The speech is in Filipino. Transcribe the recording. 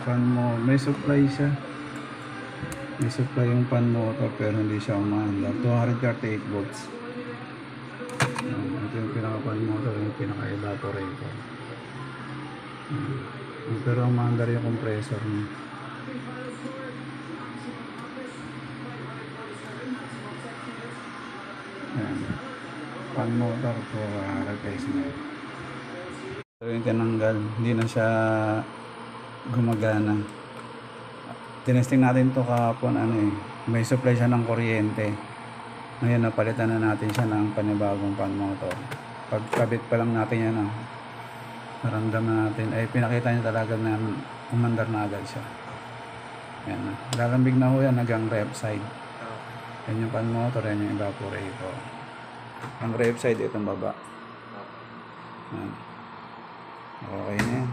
fan mo, may supply siya. May supply yung fan motor pero hindi siya umaandar. 238 volts. Ito yung pinaka fan motor, yung pinaka evaporator. Pero umaandar yung compressor niya. Ayan. Fan motor for replacement. So yung tinanggal, hindi na siya gumagana. Tinesting natin to kahapon, may supply siya ng kuryente. Ngayon napalitan na natin siya ng panibagong fan motor. Pagkabit pa lang natin yan, naramdaman natin, ay pinakita niya talaga na umandar na agad siya. Yan na. Lalambig na ho yan hanggang rev side. Yan yung fan motor, yan yung evaporator. Ang rev side, itong baba. Yan. Okay na yan.